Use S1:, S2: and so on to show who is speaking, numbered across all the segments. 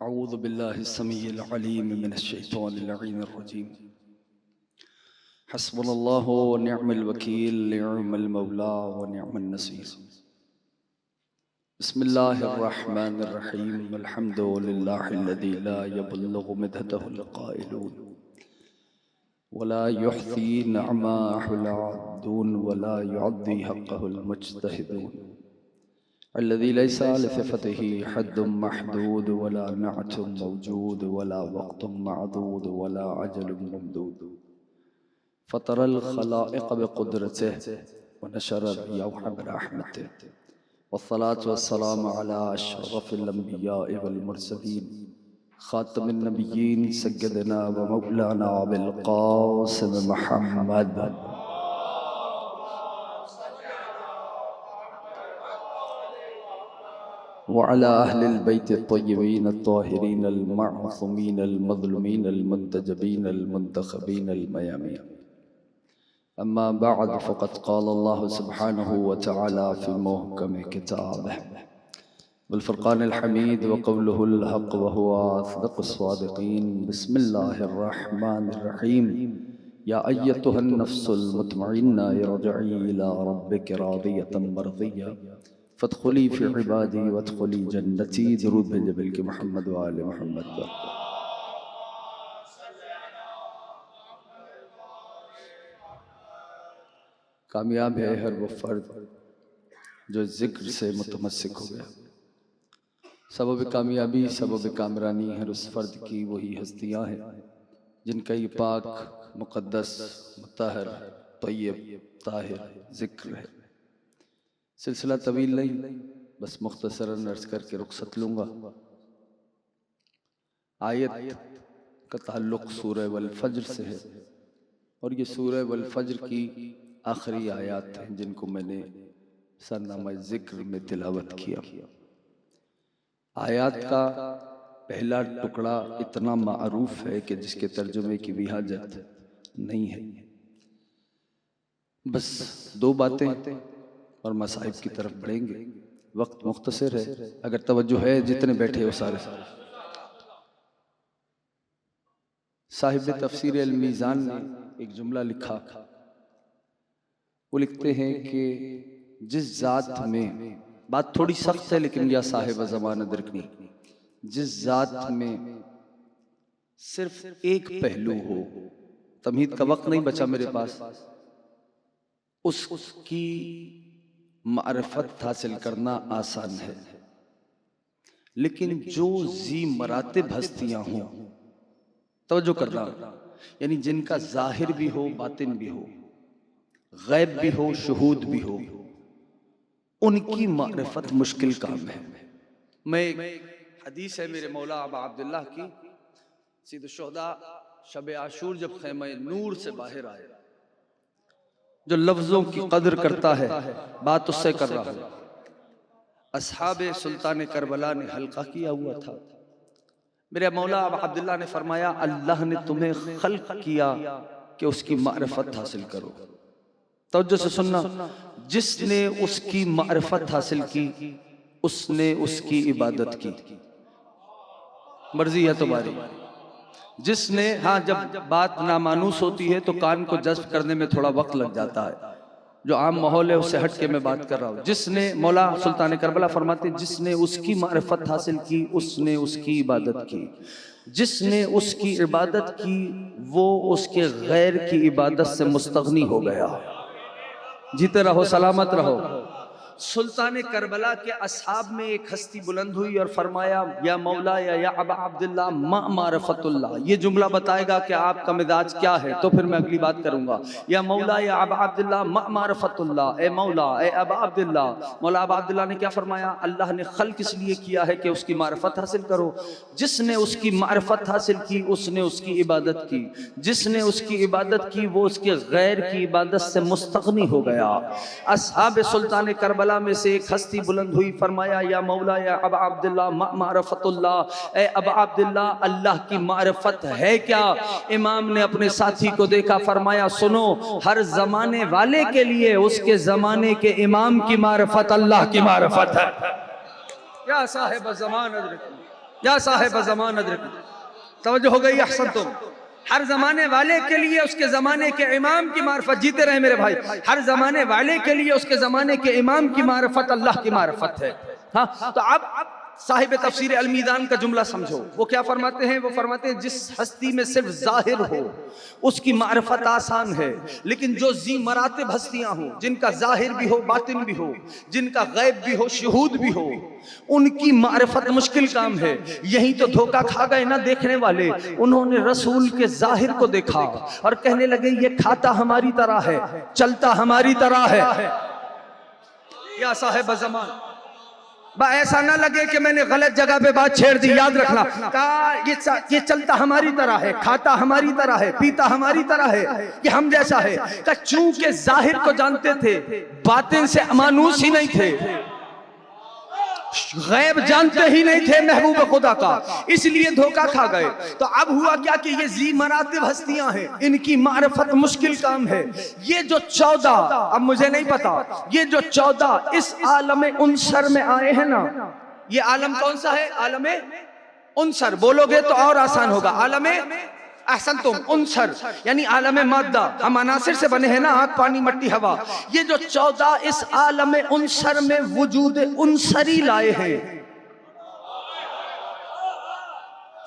S1: अऊज़ु बिल्लाहि समीइल अलीम मिनश शैतानिर रजीम। हस्बुनल्लाहु व निअमल वकील, निअमल मौला व निअमन नसीर। बिस्मिल्लाहिर रहमानिर रहीम। अल्हम्दुलिल्लाहिल्लज़ी ला यबलुगु मिदहतहुल क़ाइलून वला युहसी निअमहुल आदून वला युअद्दी हक़्क़हुल मुज्तहिदून। अल्लज़ी लैसा लिसिफ़तिही हद्दुम महदूद वला नअतुम मौजूद वला वक़्तुम मअदूद वला अजलुम ममदूद। फ़तरल ख़लाइक़ बिक़ुद्रतिही व नशरल रियाह बिरहमतिही वस्सलातु वस्सलामु अला अशरफिल अंबियाइ वल मुरसलीन ख़ातमिन नबिय्यीन सय्यदिना व मौलाना अबिल क़ासिम मुहम्मद व अला अहलिल बैत अत्तय्यबीन अत्ताहिरीन अल-मअसूमीन अल-मज़लूमीन अल-मुंतजबीन अल-मुंतखबीन अल-मयामीन। अम्मा बअद फ़क़द क़ाल अल्लाहु सुब्हानहु व तआला फ़ी मुहकम किताबिही वल फ़ुरक़ानिल हमीद व क़ौलुहुल हक़ व हुवा अस्दक़ुस सादिक़ीन। बिस्मिल्लाहिर रहमानिर रहीम। या अय्यतुहन नफ्सुल मुतमइन्ना इरजिई इला रब्बिकी रादियतम मर्दिय्या फ़दख़ुली फ़ी इबादी वदख़ुली जन्नती। दुरूद भेजे बिल्कि मोहम्मद व आले मोहम्मद पर। कामयाब है हर वो फर्द जो जिक्र से मुतमस्सिक हो गया। सबब कामयाबी सबब कामरानी हर उस फर्द की वही हस्तियाँ हैं जिनका ये पाक मुक़द्दस मुत्तहर तय्यब ताहिर जिक्र है। सिलसिला तवील नहीं, बस मुख्तसरन अर्ज़ करके रुख़सत लूँगा। आयत का ताल्लुक़ सूरह वल फ़ज्र से है और ये सूरह वल फ़ज्र की आखिरी आयत हैं जिनको मैंने सरनामा ज़िक्र में तिलावत किया। आयत का पहला टुकड़ा इतना मारूफ है कि जिसके तर्जुमे की भी हाजत नहीं है। बस दो बातें और मसाइब की तरफ बढ़ेंगे। वक्त मुख्तसर है, अगर तवज्जो है जितने बैठे हो सारे। साहिब तफसीर अल मीज़ान ने एक जुमला लिखा। वो लिखते हैं कि जिस ज़ात में, बात थोड़ी सख्त है लेकिन यह साहिब ज़माना दरकनी, जिस ज़ात में सिर्फ एक पहलू हो, तमहीद का वक्त नहीं बचा मेरे पास, उसकी मारिफत हासिल करना आसान है। लेकिन जो जी मरातिब हस्तियां हों, तवज्जो करना, यानी जिनका जाहिर भी हो बातिन भी हो, गैब भी हो शुहूद भी हो, उनकी मारिफत मुश्किल काम है। मैं हदीस है मेरे मौला अबा अब्दुल्लाह की, सीद शुहदा शब आशूर जब खैमा नूर से बाहर आए, जो लफ्जों की कदर करता है बात उससे कर रहा हूं। अस्हाबे सुल्तान करबला ने हल्का किया हुआ था। मेरे मौला अबा अब्दुल्लाह ने फरमाया, अल्लाह ने तुम्हें खल्क किया कि उसकी मारिफत हासिल करो। तवज्जो से सुनना, जिसने उसकी मारिफत हासिल की उसने उसकी इबादत की। मर्जी है तुम्हारी। जिसने, हाँ, जब बात नामानूस होती है तो कान को जज्ब करने में थोड़ा वक्त लग जाता है, जो आम माहौल है उससे हट के मैं बात कर रहा हूँ। जिसने, मौला सुल्तान करबला फरमाते, जिसने उसकी मारिफत हासिल की उसने उसकी इबादत की। जिसने उसकी इबादत की वो उसके गैर की इबादत से मुस्तगनी हो गया। जीते रहो, सलामत रहो। सुल्तान करबला के असहाब में एक हस्ती बुलंद हुई और फरमाया, या मौला या अबा अब्दुल्लाह मा मारिफतुल्लाह। ये जुमला बताएगा कि आपका मिजाज क्या है, तो फिर मैं अगली बात करूंगा। या मौला या अबा अब्दुल्लाह मा मारिफतुल्लाह, ए मौला ए अबा अब्दुल्लाह। मौला अबा अब्दुल्लाह ने क्या फरमाया, अल्लाह ने खल्क इसलिए किया है कि उसकी मारिफत हासिल करो। जिसने उसकी मारिफत हासिल की उसने उसकी इबादत की। जिसने उसकी इबादत की वो उसके गैर की इबादत से मुस्तगनी हो गया। असहाब सुल्तान करबला में से एक हस्ती बुलंद हुई, फरमाया, या मौला या अबा अब्दुल्लाह मा मारिफतुल्लाह, ए अबा अब्दुल्लाह अल्लाह की मारिफत है क्या। इमाम ने अपने साथी को देखा, फरमाया, सुनो, हर जमाने वाले के लिए उसके जमाने के इमाम की मारिफत अल्लाह की मारिफत है। क्या साहिब ज़मान, या साहिब ज़मान अदरिक, तवज्जो हो गई? अहसन तुम। हर जमाने वाले के लिए उसके जमाने के इमाम की मार्फत, जीते रहे मेरे भाई, हर जमाने वाले के लिए उसके जमाने के इमाम की मार्फत अल्लाह की मार्फत है। हाँ, तो अब साहिब तफसीर अल मीज़ान का जुमला समझो। वो क्या फरमाते हैं? वो फरमाते हैं जिस हस्ती में सिर्फ जाहिर हो उसकी मार्फत आसान है, लेकिन जो जी मरातिब हस्तियां हो, जिनका जाहिर भी हो बातिन भी हो, जिनका गैब भी हो शहूद भी हो, उनकी मार्फत मुश्किल काम है। यही तो धोखा खा गए ना देखने वाले। उन्होंने रसूल के जाहिर को देखा और कहने लगे ये खाता हमारी तरह है, चलता हमारी तरह है। या साहिब ज़मान, ऐसा ना लगे कि मैंने गलत जगह पे बात छेड़ दी, याद रखना। कहा ये चलता हमारी तरह है, खाता हमारी तरह है, पीता हमारी तरह है, ये हम जैसा है। कहा चूंकि जाहिर को जानते थे, बातिन से अमानूस ही नहीं थे, गैब जानते ही नहीं थे महबूब खुदा का, इसलिए धोखा खा गए। तो अब हुआ क्या कि ये जी मरातिब हस्तियां हैं, इनकी मारफत मुश्किल काम है। ये जो 14, अब मुझे नहीं पता, ये जो 14 इस आलम उनसर में आए हैं ना, ये आलम कौन सा है? आलम उनसर। बोलोगे तो और आसान होगा। आलम अहसन तुम उनसर यानी आलम मादा। हम अनासिर से बने हैं ना, आग पानी मट्टी हवा। ये जो 14 इस आलम उनसर में वजूद उनसरी लाए हैं।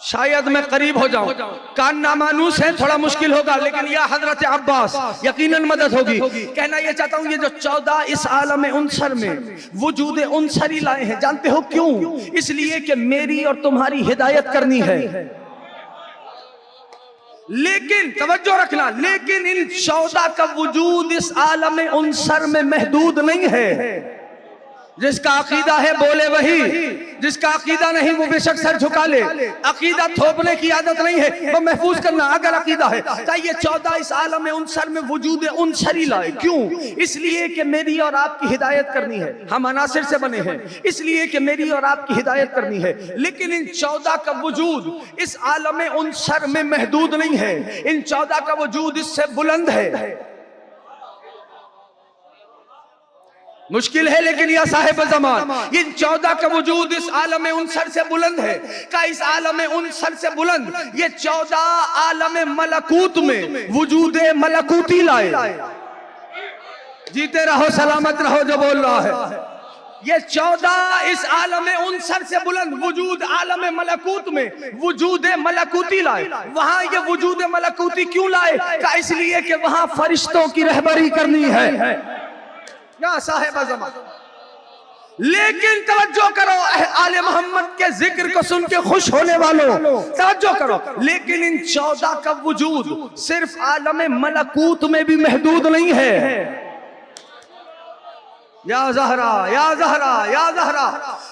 S1: शायद मैं करीब हो जाऊं, कान नामानूस है, थोड़ा मुश्किल होगा, लेकिन या हजरत अब्बास यकीनन मदद होगी। कहना ये चाहता हूं ये जो 14 इस आलम उनसर में वजूद उनसरी लाए हैं। जानते हो क्यों? इसलिए कि मेरी और तुम्हारी हिदायत करनी है। लेकिन तवज्जो रखना, लेकिन इन 14 का वजूद इस आलम उनसर में महदूद नहीं है। जिसका अकीदा है बोले वही, जिसका अकीदा नहीं वो बेशक सर झुका ले। अकीदा थोपने की आदत नहीं है, वो महफूज करना अगर अकीदा है। तो ये 14 इस आलम उनसर में वजूद उनसरी लाए। क्यों? इसलिए कि मेरी और आपकी हिदायत करनी है। हम अनासिर से बने हैं, इसलिए कि मेरी और आपकी हिदायत करनी है। लेकिन इन 14 का वजूद इस आलम उनसर में महदूद नहीं है। इन 14 का वजूद इससे बुलंद है। मुश्किल है लेकिन या साहिब ज़मान, इन 14 का वजूद इस आलम उनसर से बुलंद है। का इस आलम उनसर से बुलंद ये 14 आलम मलकूत में वजूद मलकूती लाए। जीते रहो सलामत रहो जो बोल रहा है। ये 14 इस आलम उनसर से बुलंद वजूद आलम मलकूत में वजूद मलकूती लाए। वहां ये वजूद मलकूती क्यों लाए? का इसलिए कि वहां फरिश्तों की रहबरी करनी है। या साहिब ज़मान, लेकिन तवज्जो करो, आले मोहम्मद के जिक्र को सुन के खुश होने वालों तवज्जो करो। लेकिन इन 14 का वजूद सिर्फ आलम मलकूत में भी महदूद नहीं है। या ज़हरा या ज़हरा या ज़हरा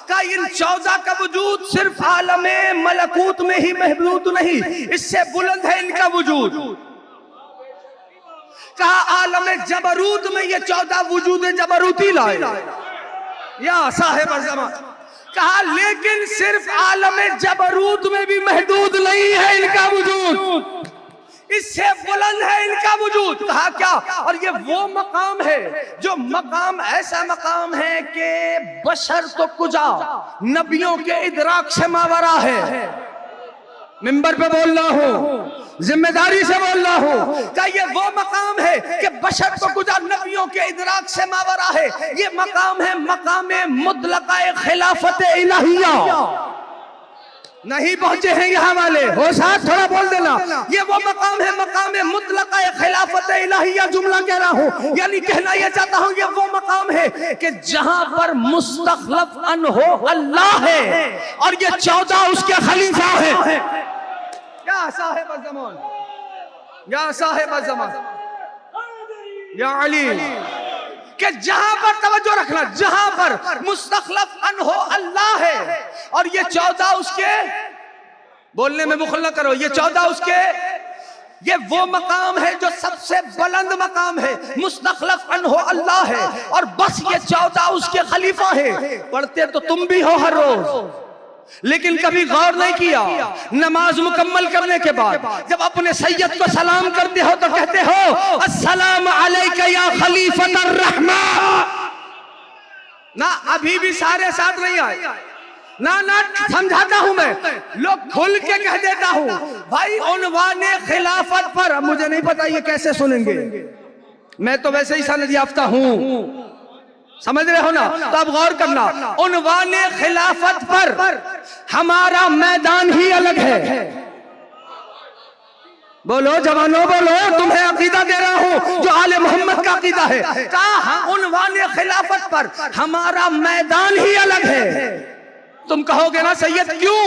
S1: का इन 14 का वजूद सिर्फ आलम मलकूत में ही महदूद नहीं, इससे बुलंद है इनका वजूद। कहा आलम जबरूत में ये 14 वजूद जबरूती लाए। या साहिब ज़मान, कहा लेकिन सिर्फ आलम जबरूत में भी महदूद नहीं है इनका वजूद, इससे बुलंद है इनका वजूद। कहा क्या? और ये वो मकाम है जो मकाम ऐसा मकाम है कि बशर तो कुजा नबियों के इदराक से मावरा है। मिंबर पे बोल रहा हूं, जिम्मेदारी से बोल रहा हूं। क्या ये वो मकाम है कि बशर को कुछ नबियों के इदराक से मावरा है? ये मकाम है मकाम मुतलका खिलाफत इलाहिया। नहीं पहुंचे हैं यहाँ वाले हो साथ, थोड़ा बोल देना। ये वो मकाम है मकाम मुतलका खिलाफत इलाहिया। जुमला कह रहा हूँ, यानी कहना यह चाहता हूँ ये वो मकाम है कि जहां पर मुस्तखलफ अन हो अल्लाह है और ये 14 उसके खलीफा है। या साहिब ज़मान, या साहिब ज़मान, या अली, कि जहां पर तवज्जो रखना, जहां पर मुस्तखलफ अन हो अल्लाह है और ये 14 उसके, बोलने में बुखल न करो, ये 14 उसके, ये वो मकाम है जो सबसे बुलंद मकाम है। मुस्तखलफ अन हो अल्लाह है और बस ये 14 उसके खलीफा है। पढ़ते तो तुम भी हो हर रोज, लेकिन कभी गौर नहीं किया। नमाज मुकम्मल करने के बाद जब अपने सैयद को सलाम करते हो तो कहते हो अस्सलाम अलैका या खलीफतुर रहमान। ना अभी भी सारे साथ नहीं आए, ना ना समझाता हूं मैं, लोग खुल के कह देता हूं भाई उन्वाने खिलाफत पर। अब मुझे नहीं पता ये कैसे सुनेंगे, मैं तो वैसे ही सनद याफ्ता हूं, समझ रहे हो ना? तो अब गौर करना, उन्वाने खिलाफत पर हमारा मैदान ही अलग है। बोलो जवानों बोलो, तुम्हें अकीदा दे रहा हूं जो आले मोहम्मद का अकीदा है। कहा उन्वाने खिलाफत पर हमारा मैदान ही अलग है। तुम कहोगे ना सैयद क्यों?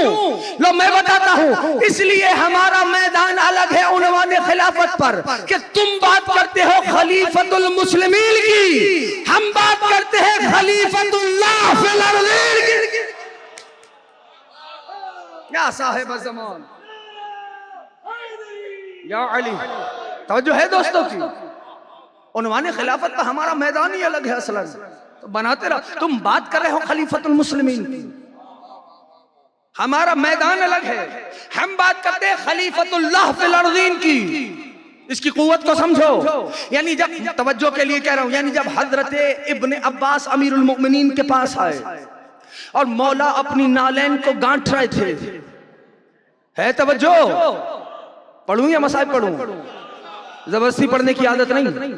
S1: लो मैं बताता हूं, इसलिए हमारा मैदान अलग है उन्वाने खिलाफत पर कि तुम बात करते हो खलीफतुल मुस्लिमीन की, हम बात करते हैं खलीफतुल्लाह फिल अर्ज़ीन की। या साहिब ज़मान या अली, तवज्जो है दोस्तों की। उन्वाने खिलाफत पर हमारा मैदान ही अलग है असलन, तो बनाते रहो। तुम बात कर रहे हो खलीफतुल मुस्लिमीन की, हमारा मैदान अलग है। हम बात करते हैं खलीफतुल्लाह फिल अर्ज़ीन की। इसकी कुव्वत को समझो। यानी जब, तवज्जो के लिए कह रहा हूं, यानी जब हजरत इब्ने अब्बास अमीरुल मोमिनीन के पास आए और मौला अपनी नालैन को गांठ रहे थे, है तवज्जो? पढ़ूं या मसाइब पढ़ूं? जबरदस्ती पढ़ने की आदत नहीं।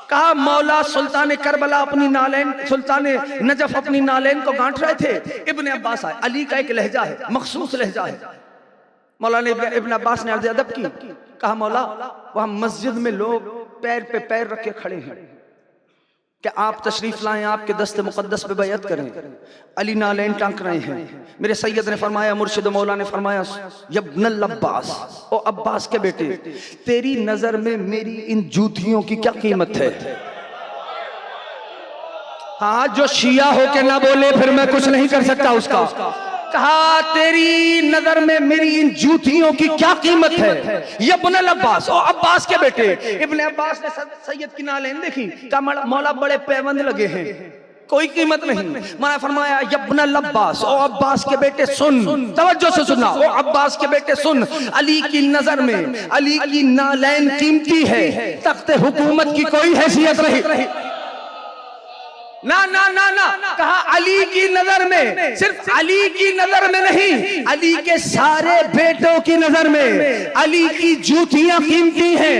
S1: कहा मौला सुल्तान करबला अपनी नालैन, सुल्तान नजफ अपनी नालैन को गांठ रहे थे। इब्ने अब्बास आए, अली का एक लहजा है, मखसूस लहजा है। मौला ने इब्ने अब्बास ने अर्ज़ अदब की, कहा मौला वहां मस्जिद में लोग पैर पे पैर रख के खड़े हैं, क्या आप तशरीफ लाएं, आपके दस्ते मुकद्दस पे बैयत करें। अली नालैन टांक रहे हैं। मेरे सैयद ने फरमाया, मुर्शिद मौला ने फरमाया, यब्नल अब्बास, ओ अब्बास के बेटे, तेरी नजर में मेरी इन जूतियों की क्या कीमत है? हाँ, जो शिया होके ना बोले फिर मैं कुछ नहीं कर सकता उसका। कहा तेरी नजर में मेरी इन जूतियों की क्या कीमत है? यब्नल अब्बास, ओ अब्बास के बेटे। इब्ने अब्बास ने सैयद की नालैन देखी, कहा मौला बड़े पैबंद लगे हैं, कोई कीमत नहीं। मैंने फरमाया यब्नल अब्बास, ओ अब्बास के बेटे सुन, तवज्जो से सुनना, ओ अब्बास के बेटे सुन, अली की नजर में अली की नालैन कीमती है, तख्ते हुकूमत की कोई हैसियत नहीं। ना ना ना ना, कहा अली की नजर में, सिर्फ अली की नजर में नहीं, अली के सारे बेटों की नजर में अली की जूतियां कीमती हैं।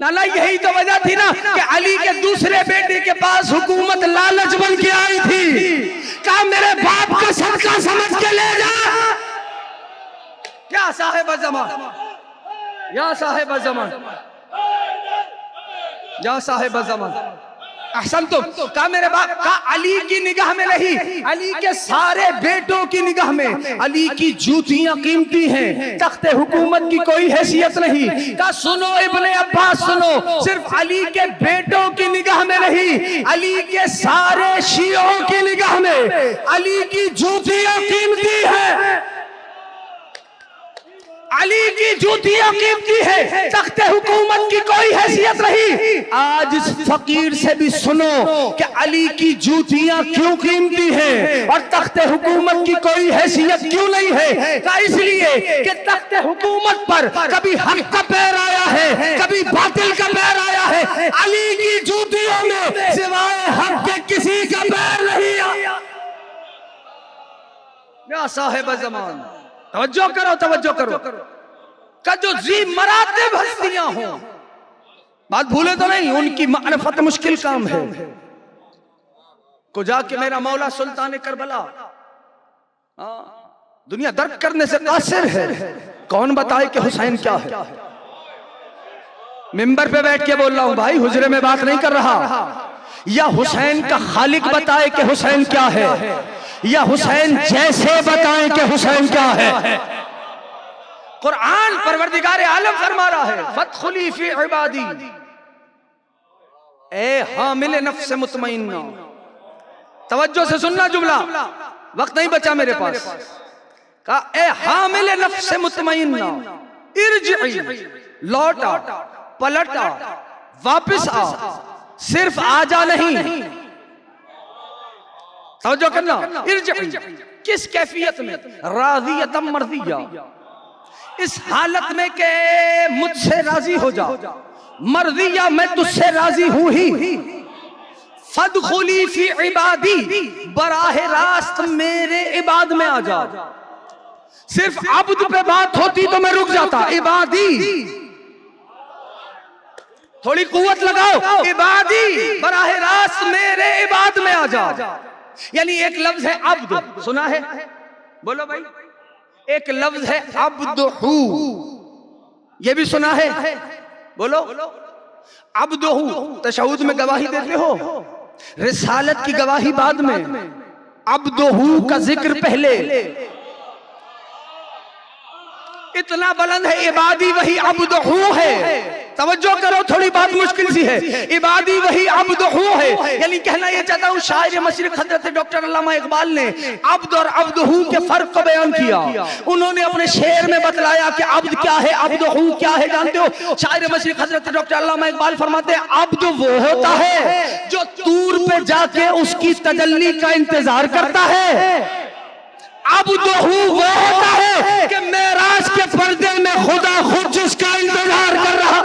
S1: ना ना, यही तो वजह थी ना कि अली के दूसरे बेटे के पास हुकूमत लालच बन के आई थी। कहा मेरे बाप का सदका समझ के ले जा। क्या साहिब ज़मान, या साहिब ज़मान, या साहिब ज़मान, अहसन तुम। कहा मेरे बाप का अली की निगाह में नहीं, अली के सारे बेटों की निगाह में अली की जूतियां कीमती हैं, तख्ते हुकूमत की कोई हैसियत नहीं। कहा सुनो इब्ने अब्बास सुनो, सिर्फ अली के बेटों की निगाह में नहीं, अली के सारे शियों की निगाह में अली की जूतियां कीमती हैं। अली की जूतियां कीमती है, तख्ते हुकूमत की कोई हैसियत नहीं। आज इस फकीर से भी सुनो कि अली की जूतियां क्यों कीमती हैं और तख्ते हुकूमत की कोई हैसियत क्यों नहीं है। का इसलिए कि तख्ते हुकूमत पर कभी हक का पैर आया है, कभी बातिल का पैर आया है। अली की जूतियों में सिवाय हक के किसी का पैर नहीं आया। या साहिब ज़मान, तवज्जो करो, तवज्जो करो। का जो जी मरातिब हस्तियां हो, बात भूले तो नहीं, उनकी मारिफत मुश्किल काम है। को जाके मेरा मौला सुल्तान करबला दुनिया दर्द करने से कासिर है। कौन बताए कि हुसैन क्या है? मिंबर पे बैठ के बोल रहा हूं भाई, हुजरे में बात नहीं कर रहा। या हुसैन का खालिक बताए कि हुसैन क्या है, या हुसैन जैसे बताएं कि हुसैन क्या है। कुरान परवरदिगार आलम फरमा रहा है, फदखुली फी इबादी, ए हामिल नफ्स मुतमइन्ना। तवज्जो से सुनना जुमला, वक्त नहीं बचा मेरे पास। कहा ए हामिल नफ्स मुतमइन्ना, इरजिई, लौटा, पलटा, वापिस आ, सिर्फ आजा नहीं। तवज्जो करना, इरजिई किस कैफियत में? राज़ियतम मर्ज़िया, इस हालत में के मुझसे राजी हो जा। मर्ज़िया मैं तुझसे राजी हूं ही। फदखुली फी इबादी, बराह रास्त मेरे इबाद में आ जा। सिर्फ अब्द पे बात होती तो मैं रुक जाता, इबादी थोड़ी कुव्वत लगाओ, इबादी बराह रास्त मेरे इबाद में आ जा। यानी एक लफ्ज है अब्द, सुना है? बोलो भाई। एक लफ्ज है अब्दहू, ये भी सुना है? बोलो। अब्दहू तशहुद में गवाही देते हो, रिसालत की गवाही बाद में, अब्दहू का जिक्र पहले। इतना बुलंद है, इबादी वही अब्दहू है। तवज्जो करो, थोड़ी बात मुश्किल सी है। इबादी वही अब्दहू है, यानी कहना यह चाहता हूं शायर मशरिक हजरत डॉक्टर अल्लामा इकबाल ने अब्द और अब्दहू के फर्क को बयान किया। उन्होंने अपने शेर में बतलाया कि अब्द क्या है, अब्दहू क्या है। जानते हो शायर मशरिक हजरत डॉक्टर अल्लामा इकबाल फरमाते हैं, अब्द वो होता है जो तूर पे जाके उसकी तजल्ली का इंतजार करता है। अब्दहू वो होता है कि मेराज के पर्दे में खुदा खुद जिसका इंतजार कर रहा।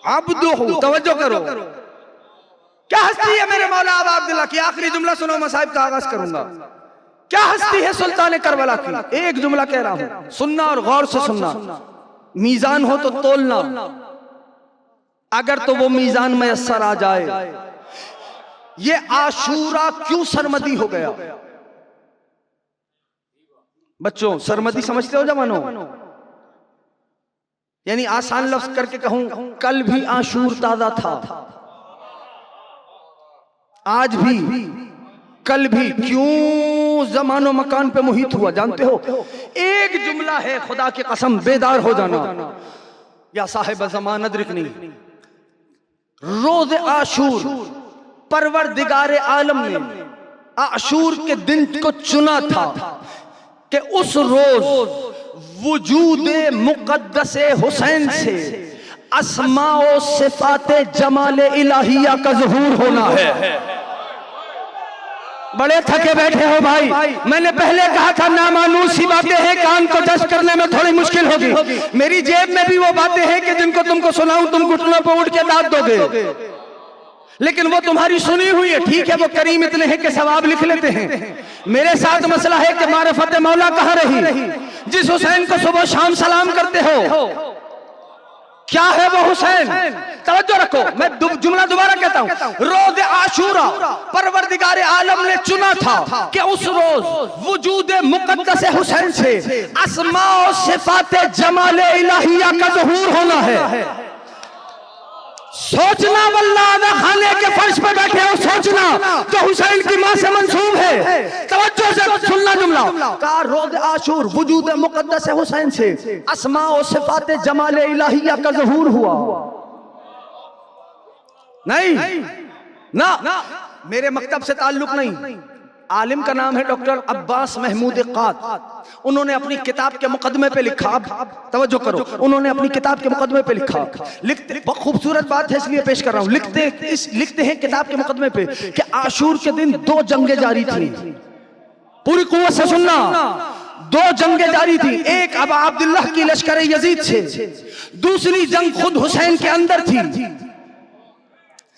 S1: अब्दहू, तवज्जो करो, क्या हस्ती है मेरे मौला अबा अब्दुल्लाह की। आखिरी जुमला सुनो, मसाइब का आगाज करूंगा। क्या हस्ती है सुल्तान करबला की। एक जुमला कह रहा हूं, सुनना और गौर से सुनना। मीजान हो तो तोलना, अगर तो वो मीजान मयस्सर आ जाए। ये आशूरा क्यों सरमदी हो गया? बच्चों, सरमदी समझते हो जवानों? यानी आसान लफ्ज करके कहूं, कल भी आशूर ताजा था, आज भी, कल भी। क्यों जमानो मकान पे मुहित हुआ? जानते हो, एक जुमला है, खुदा की कसम बेदार हो जाना। या साहिब ज़मान अदरिकनी, रोज आशूर परवरदिगारे आलम ने आशूर के दिन को चुना था कि उस रोज वजूदे मुक़द्दसे हुसैन से अस्माओ सिफाते जमाले इलाहिया का ज़हूर होना है। बड़े थके बैठे हो भाई। मैंने पहले कहा था नामानूस सी बातें हैं, कान को जज करने में थोड़ी मुश्किल होगी। मेरी जेब में भी वो बातें हैं कि जिनको तुमको सुनाऊं तुम घुटनों पर उठ के दाद दोगे, लेकिन वो तुम्हारी सुनी हुई है। ठीक है, वो करीम इतने हैं कि सवाब लिख लेते हैं। मेरे साथ मसला है कि मारिफत मौला कहाँ रही? जिस हुसैन को सुबह शाम सलाम करते हो, क्या है वो हुसैन? तवज्जो रखो, मैं जुमला दोबारा कहता हूं। रोज आशूरा परवरदिगार आलम ने चुना था कि उस रोज वजूद मुक़द्दस हुसैन से अस्मा और सिफाते जमाले इलाहिया का ज़हूर होना है। सोचना, वल्लाह खाने के फर्श पे बैठे हो, सोचना जो हुसैन की मां से मंसूब है। तवज्जो से सुनना जुमला का, रोज आशूर वजूद मुक़द्दस हुसैन से अस्मा और सिफाते जमाले इलाहिया का ज़हूर हुआ। नहीं ना, मेरे मकतब से ताल्लुक नहीं। आलिम का नाम है डॉक्टर अब्बास महमूद क़ाद। उन्होंने अपनी किताब के मुकदमे पे लिखा, तवज्जो करो, उन्होंने अपनी किताब के मुकदमे पे लिखा, लिखते, बहुत खूबसूरत बात है इसलिए पेश कर रहा हूं। लिखते हैं किताब के मुकदमे पे कि आशूर के दिन 2 जंगें जारी थी। पूरी कुव्वत से सुनना, 2 जंगें जारी थी। एक अबा अब्दुल्लाह की लश्कर यजीद से, दूसरी जंग खुद हुसैन के अंदर थी।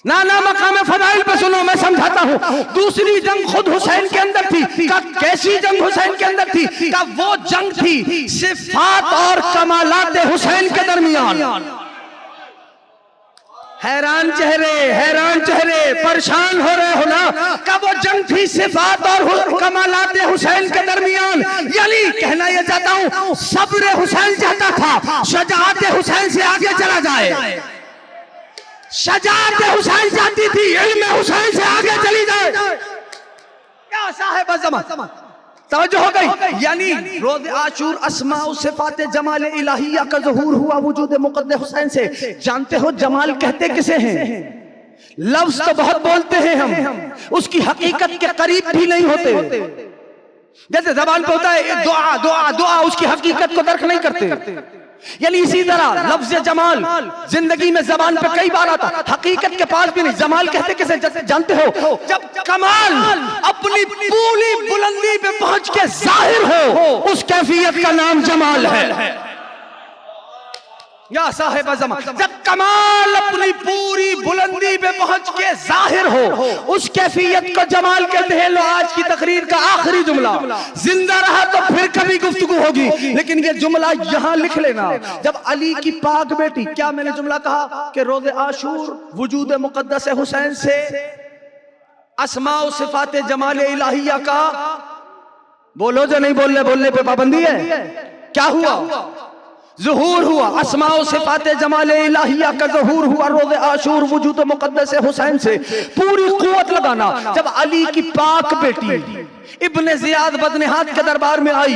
S1: नाना मकाम फदाइल पे सुनो, मैं समझाता हूं। दूसरी जंग खुद हुसैन के अंदर थी। का कैसी जंग हुसैन के अंदर थी? का वो जंग थी सिफात और कमालात हुसैन के दरमियान। हैरान चेहरे परेशान हो रहे हो ना। का वो जंग थी सिफात और कमालात हुसैन के दरमियान। यानी कहना यह चाहता हूं, सब्र हुसैन चाहता था शजाअत हुसैन से आगे चला जाए। शजाअत हुसैन चाहती थी इल्म हुसैन से आगे चली जाए। क्या साहिब ज़मान, तवज्जो हो गई? यानी रोज़ आशूर अस्मा सिफात जमाल इलाहिया का ज़हूर हुआ वजूद मुक़द्दस हुसैन से। जानते हो जमाल कहते किसे हैं? लफ्ज़ तो बहुत बोलते हैं हम, उसकी हकीकत के करीब भी नहीं होते। जैसे ज़बान पे होता है दुआ दुआ दुआ, उसकी हकीकत को दर्क नहीं करते। यानी इसी तरह लफ्ज़ जमाल जिंदगी में जबान पे कई बार आता, हकीकत के पास भी नहीं। जमाल कहते किसे जानते हो? जब कमाल अपनी पूरी बुलंदी पे पहुंच के जाहिर हो, उस कैफियत का नाम जमाल है। या साहिब ज़मान, जब कमाल अपनी पूरी बुलंदी पे पहुंच के जाहिर हो, उस कैफियत को जमाल कहते हैं। लो आज की तकरीर का आखिरी जुमला, जिंदा रहा तो फिर कभी गुफ्तगू होगी, लेकिन ये जुमला यहां लिख लेना। जब अली की पाक बेटी, क्या मैंने जुमला कहा कि रोज़े आशूर वजूद मुक़द्दस हुसैन से अस्मा व सिफ़ात जमाल इलाहिया का, बोलो जो नहीं बोलने, बोलने पे पाबंदी है, क्या हुआ? ज़ुहूर हुआ। अस्मा व सिफ़ात जमाल इलाहिया का ज़ुहूर हुआ रोज़े आशूर वजूद मुक़द्दस हुसैन से। पूरी क़ुव्वत लगाना। जब अली की पाक बेटी इब्ने ज़ियाद बदनिहाद के दरबार में आई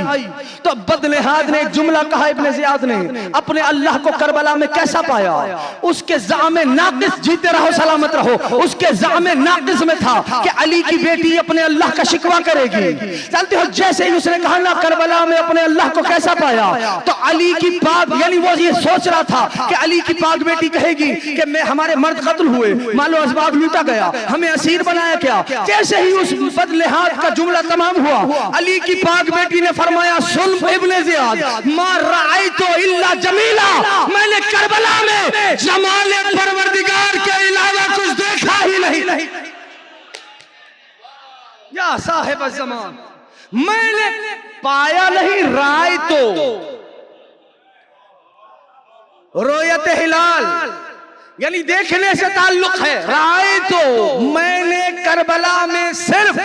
S1: तो बदनिहाद ने एक जुमला कहा। इब्ने ज़ियाद ने अपने अल्लाह को करबला में कैसा पाया? उसके ज़ामे नाक़िस, जीते रहो सलामत रहो, उसके ज़ामे नाक़िस में था कि अली की बेटी अपने अल्लाह का शिकवा करेगी। जानते हो, जैसे ही उसने कहा ना करबला में अपने अल्लाह को कैसा पाया, तो अली की पाक, यानी वो ये सोच रहा था कि अली की पाक बेटी कहेगी कि मैं, हमारे मर्द कत्ल हुए, मालो असबाब लूटा गया, हमें असीर बनाया क्या। जैसे ही उस बदनिहाद का जुमला तमाम हुआ, अली की पाक बेटी ने फरमाया, सुन इब्ने ज़ियाद, मा रायतु इल्ला जमीला, मैंने करबला में जमाल परवरदिगार के अलावा कुछ देखा ही नहीं। या साहिब ज़मान, मैंने पाया नहीं। रायतु रोयत हिलाल, यानी देखने से ताल्लुक है। रायतु, मैंने करबला में सिर्फ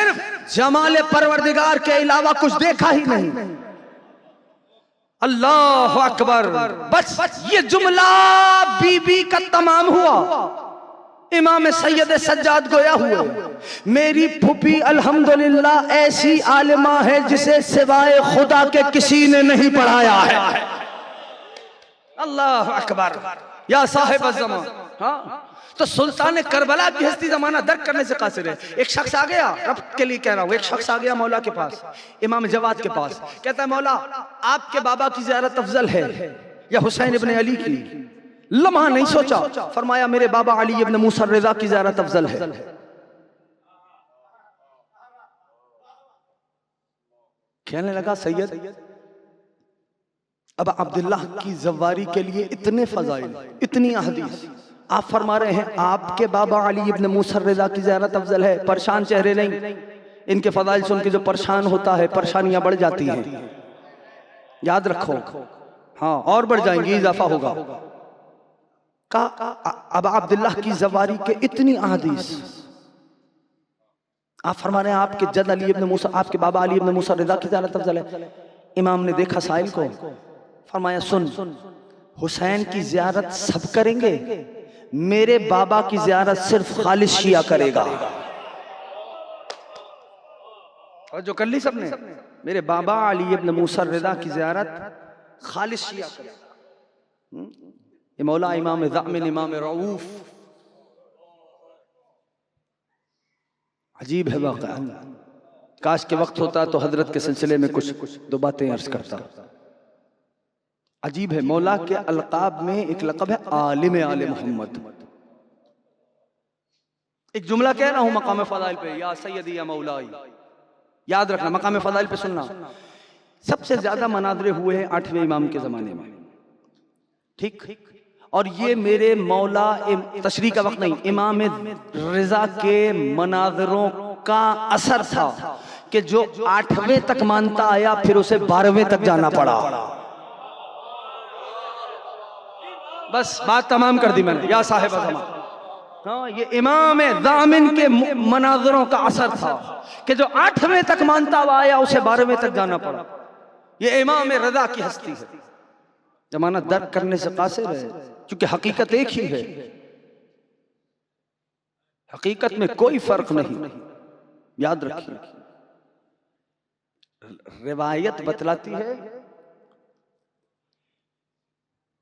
S1: जमाल परवरदिगार के अलावा कुछ देखा ही नहीं। अल्लाह अकबर। बस ये जुमला बीबी का तमाम हुआ। इमाम सैयद सज्जाद गोया हुआ, मेरी फूफी अल्हम्दुलिल्लाह ऐसी आलिमा है जिसे सिवाय खुदा के किसी ने नहीं पढ़ाया है। अल्लाह अकबर। या साहिब ज़मान, हाँ, तो सुल्तान करबला की हस्ती जमाना दर्क करने से कासिर है। एक शख्स आ गया, रब के लिए कह रहा हूं, एक शख्स आ गया मौला के पास, इमाम जवाद के पास, कहता है, मौला आपके बाबा की ज़ियारत अफजल है या हुसैन इब्ने अली की? लम्हा नहीं सोचा, फरमाया मेरे बाबा अली इब्ने मूसा रिज़ा की ज़ियारत अफजल है। कहने लगा, सैयद अब अब्दुल्लाह की ज़वारी के लिए इतने फज़ाइल, इतनी अहदीस, आप फरमा रहे हैं आपके बाबा अली इब्ने मूसा रिज़ा की ज़ियारत अफजल है। परेशान चेहरे नहीं, इनके फज़ाइल सुन के जो परेशान होता है परेशानियां बढ़ जाती हैं, याद रखो। हाँ, और बढ़ जाएंगी, इजाफा होगा। अब अब्दुल्लाह की ज़वारी के इतनी अहदीस, आप फरमा रहे हैं आपके जद अली इब्ने मूसा, आपके बाबा अली इब्ने मूसा रिज़ा की ज़ियारत अफजल है। इमाम ने देखा साइल को, फरमाया, सुन, हुसैन की ज़ियारत सब करेंगे, मेरे बाबा की ज़ियारत सिर्फ खालिस शिया करेगा। और जो कर ली सबने, मेरे बाबा अली इब्न मूसा रिज़ा की ज़ियारत खालिस शिया करेगा। ये मौला इमाम ज़ामिन, इमाम रऊफ, अजीब है वाक़या। काश के वक्त होता तो हजरत के सिलसिले में कुछ दो बातें अर्ज करता। अजीब है, मौला के अलकाब में एक लक़ब है आलिम आले मोहम्मद। एक जुमला कह रहा हूं मकाम फ़ज़ाइल पे, या सैयदी या मौलाई, याद रखना, मकाम फ़ज़ाइल पे सुनना। सबसे ज्यादा मनाज़रे हुए हैं 8वें इमाम के जमाने में, ठीक। और ये मेरे मौला तशरीह का वक्त नहीं, इमाम रिज़ा के मनाज़रों का असर था कि जो 8वें तक मानता आया फिर उसे 12वें तक जाना पड़ा। बस बात तमाम कर दी मैंने, या साहिब ज़मान। हाँ, ये इमाम ज़ामिन के मनाज़रों का असर था कि जो 8वें तक मानता हुआ आया उसे 12वें तक जाना पड़ा। ये इमाम रज़ा की हस्ती है। जमाना दर्क करने से कासिर है, क्योंकि हकीकत एक ही है, हकीकत में कोई फर्क नहीं, याद रखिए। रिवायत बतलाती है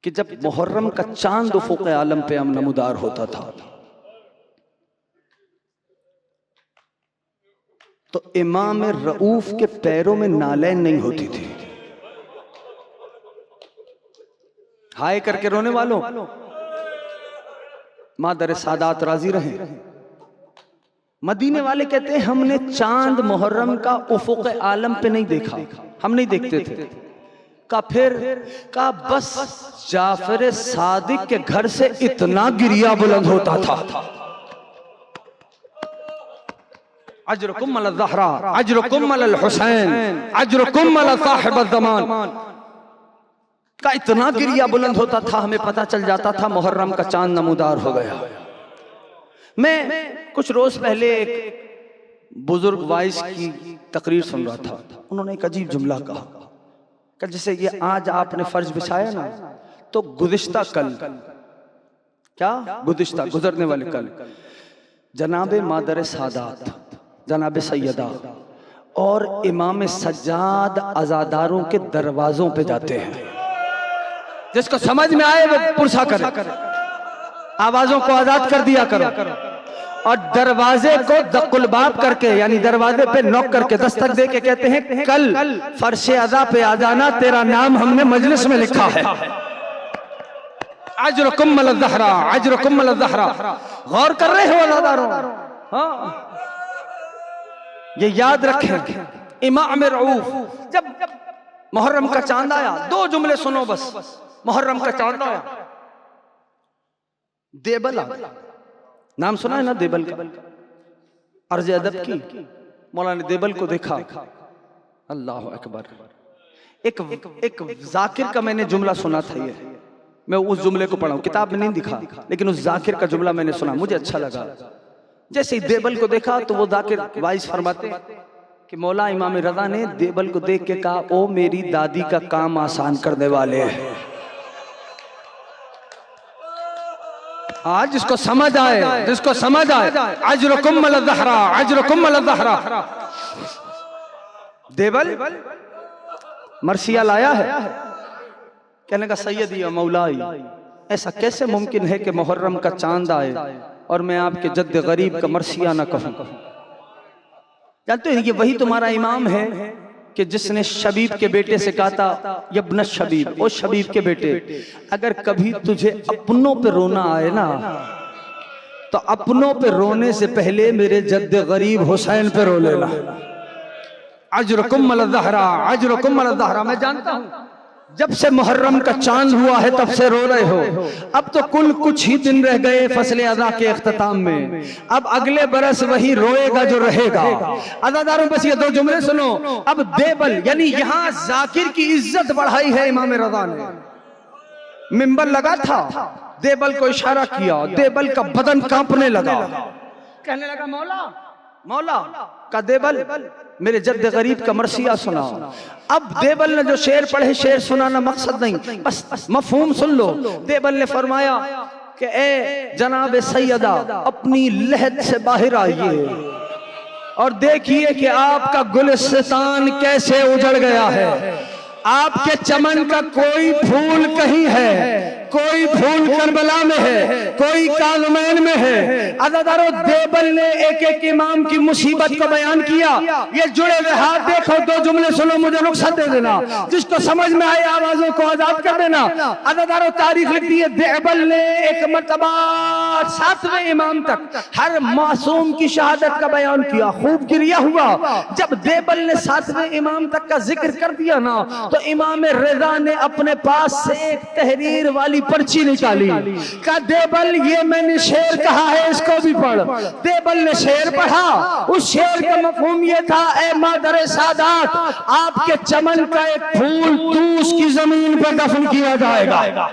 S1: कि जब मुहर्रम का चांद उफ़ुक़ आलम पे नमूदार होता था तो इमाम रऊफ के पैरों में नालैन नहीं होती थी। हाय करके रोने वालों, मादर सादात राजी रहे। मदीने वाले कहते हैं हमने चांद मुहर्रम का उफ़ुक़ आलम पे नहीं देखा, हम नहीं देखते थे। का बस जाफर सादिक के घर से इतना गिरिया बुलंद होता था। अजरुकुम अल ज़हरा, अजरुकुम अल हुसैन, अजरुकुम अल साहिब ज़मान का इतना गिरिया बुलंद होता था, हमें पता चल जाता था मुहर्रम का चांद नमूदार हो गया। मैं कुछ रोज पहले एक बुजुर्ग वाइस की तकरीर सुन रहा था। उन्होंने एक अजीब जुमला कहा कि जैसे ये आज आपने फर्ज बिछाया ना, तो गुज़िश्ता कल, क्या गुज़िश्ता गुजरने वाले कल, जनाबे मादर सादात, जनाबे सैयदा और इमाम सज्जाद अज़ादारों के दरवाजों पे जाते हैं। जिसको समझ में आए वो पुरसा करे, आवाजों को आजाद कर दिया करो, और दरवाजे को दकुलबाब करके यानी दरवाजे पे नॉक करके दस्तक दे के कहते हैं कल फर्शे अज़ा पे आ जाना, तेरा नाम हमने मजलिस में लिखा है। अजरुकुम अल ज़हरा, अजरुकुम अल ज़हरा। गौर कर रहे हो अज़ादारों? हाँ, ये याद रखें। इमाम रऊफ जब मुहर्रम का चांद आया, दो जुमले सुनो बस। मुहर्रम का चांद आया, देबल आ गया। नाम सुना है ना देबल का? अर्ज अदब की मौलाना ने देबल को देखा, अल्लाह अकबर। एक जाकिर का मैंने जुमला सुना था, ये मैं उस जुमले को पढ़ा हूं, किताब में नहीं दिखा, लेकिन उस जाकिर का जुमला मैंने सुना, मुझे अच्छा लगा। जैसे ही देबल को देखा तो वो जाकिर वाइस फरमाते कि मौला इमाम रज़ा ने देबल को देख के कहा, ओ मेरी दादी का काम आसान करने वाले हैं। आज जिसको समझ आए, जिसको समझ आए, अजरुकुम अल ज़हरा, अजरुकुम अल ज़हरा। देबल मरसिया लाया है, कहने का सैयदी या मौलाई, ऐसा कैसे मुमकिन है कि मुहर्रम का चांद आए और मैं आपके जद्द गरीब का मरसिया ना कहूं? जानते हैं ये वही तुम्हारा इमाम है कि जिसने शबीब के बेटे से कहा था, यब्न शबीब, ओ शबीब के बेटे, अगर कभी तुझे अपनों पे रोना आए ना, तो अपनों पे रोने से पहले मेरे जद्द गरीब हुसैन पे रो लेना। अजरुकुम अल ज़हरा, अजरुकुम अल ज़हरा। मैं जानता हूं जब से मुहर्रम का चांद हुआ है तब से रो रहे हो। अब तो कुल कुछ ही दिन रह गए फसले अज़ा के इख्तिताम में, अब अगले बरस वही रोएगा जो रहेगा। अज़ादारों बस ये दो जुमले सुनो। अब देबल यानी यहाँ जाकिर की इज्जत बढ़ाई है इमाम रज़ा ने। मिंबर लगा था, देबल को इशारा किया, देबल का बदन कांपने लगा, कहने लगा मौला मौला का देबल मेरे जद्द गरीब का मरसिया सुनाओ। अब देबल ने जो शेर पढ़े, शेर सुनाना मकसद नहीं, बस मफहूम सुन लो। देबल ने फरमाया कि ए जनाब सैयदा, अपनी लहद से बाहर आइए और देखिए कि आपका गुलिस्तान कैसे उजड़ गया है। आपके चमन का कोई फूल कहीं है, कोई फूल करबला में है, कोई काज़मैन में है। अज़ादारों देबल ने एक एक इमाम की मुसीबत को बयान किया। ये जुड़े हुए हाथ देखो, दो जुमले सुनो, मुझे रुख्सत दे देना, जिसको समझ में आए आवाजों को आजाद कर देना। अज़ादारों तारीख लिखती है, देबल ने एक मर्तबा 7वें इमाम तक हर मासूम की शहादत का बयान किया, खूब गिरिया हुआ। जब देबल ने 7वें इमाम तक का जिक्र कर दिया ना, तो इमाम रज़ा ने अपने पास से एक तहरीर वाली पर्ची निकाली, का देबल ये मैंने शेर कहा है, इसको भी पढ़। देबल ने शेर पढ़ा। उस शेर का मफहूम ये था, ए मादर सादात, आपके चमन का एक फूल तूस की जमीन पर दफन किया जाएगा।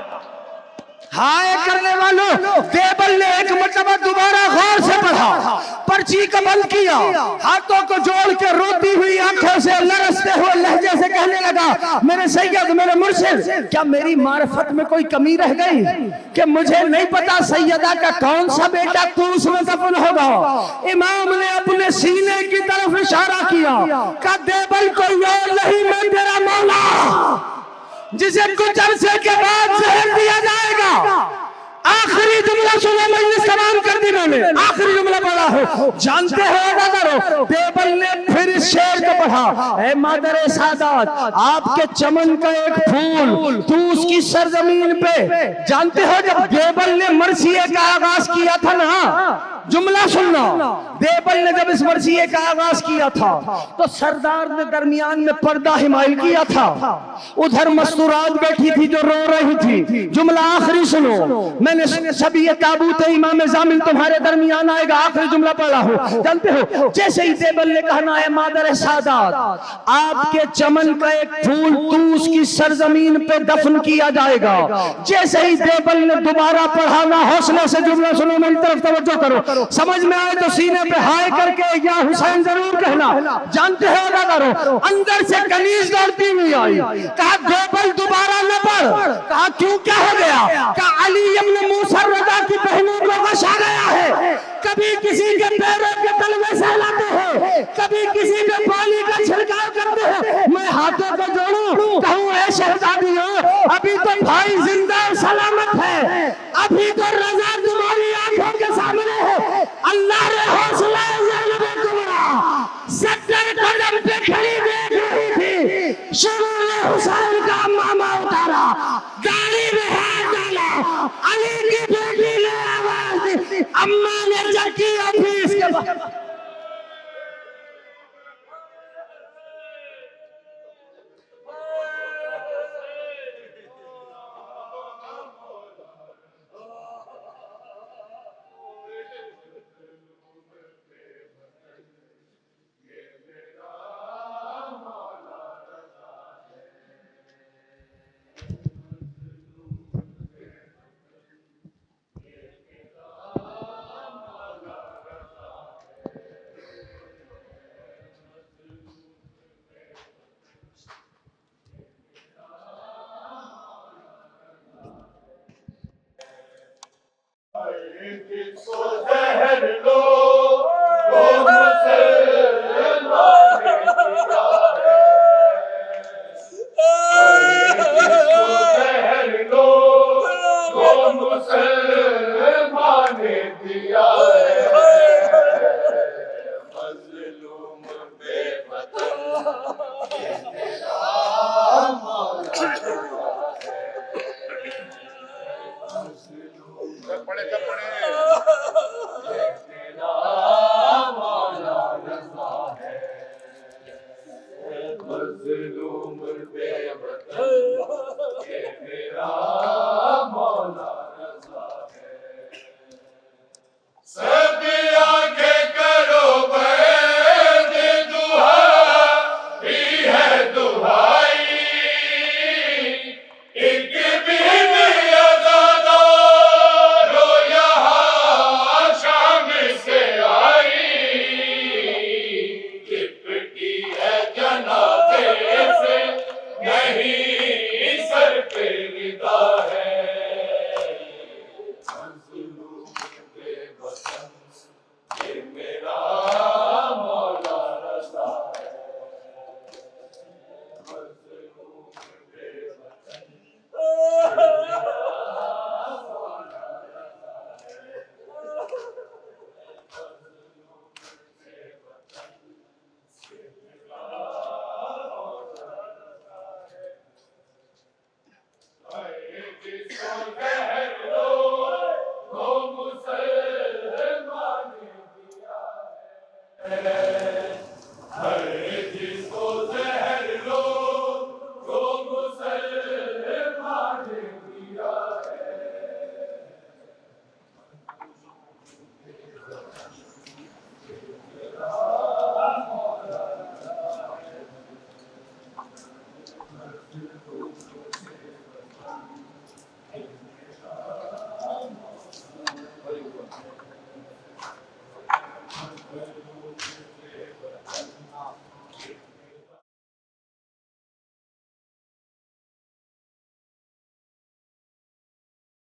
S1: हाय करने वालों, देबल ने एक मर्तबा दोबारा गौर से पढ़ा, पर्ची को बंद किया, हाथों को जोड़ के रोती हुई आंखों से लरसते हुए लहजे से कहने लगा, मेरे सैयद, मेरे मुर्शिद, क्या मेरी मार्फत में कोई कमी रह गई कि मुझे नहीं पता सैयदा का कौन सा बेटा तूस में दफन होगा? इमाम ने अपने सीने की तरफ इशारा किया, का देबल कोई और नहीं, मैं तेरा मौला, जिसे कुछ अरसे के बाद जहर दिया जाएगा। आखिरी जुमला सुना, मजलिस तमाम कर दी मैंने, आखिरी जुमला पढ़ा है। जानते हो अज़ादारों, देबल ने फिर
S2: शेर को पढ़ा, ऐ मादर सादात, आपके चमन का एक फूल तू उसकी सरजमीन पे। जानते हो जब देवल ने मरसिए का आगाज किया था ना, जुमला सुनना, देवल ने जब इस मरसिए का आगाज किया था तो सरदार ने दरमियान में पर्दा हिमायल किया था। उधर मस्तूरात बैठी थी जो रो रही थी। जुमला आखिरी सुनो, मैंने सभी ये ताबूत इमाम जामिल तुम्हारे दरमियान आएगा, आखिरी जुमला पढ़ा हो। जानते हो जैसे ही देवल ने कहना है मादर सादात, आपके चमन का एक फूल तू उसकी सरजमीन पे दफन किया जाएगा। जैसे ही देवल ने दोबारा पढ़ाना, हौसले से जुमला सुनो, मेरी तरफ तवज्जो करो, समझ में आए तो सीने पे हाय करके या हुसैन जरूर कहना। जानते हो ना करो, अंदर से कनीज दौड़ती हुई आई, कहा देवल दोबारा न पढ़। कहा क्यों, क्या हो गया? कहा अली इब्न मूसा रज़ा की बहनों को गशा गया है। कभी किसी के पैरों के तलवे सहलाते हैं, कभी किसी पे पानी का छिड़काव करते हैं। मैं हाथों को जोड़ूं, कहूं ऐ शहजादियों, अभी तो भाई जिंदा और सलामत है, अभी तो रज़ा तुम्हारी आंखों के सामने है। अल्लाह रे हौसला सत्तर कदम पे खड़ी देख रही थी, शुरू में हुसैन का मामा उतारा, गाड़ी में हाथ डाला, अली की बेटी ने आवाज दी, अम्मा ने चक्की ऑफिस के बाद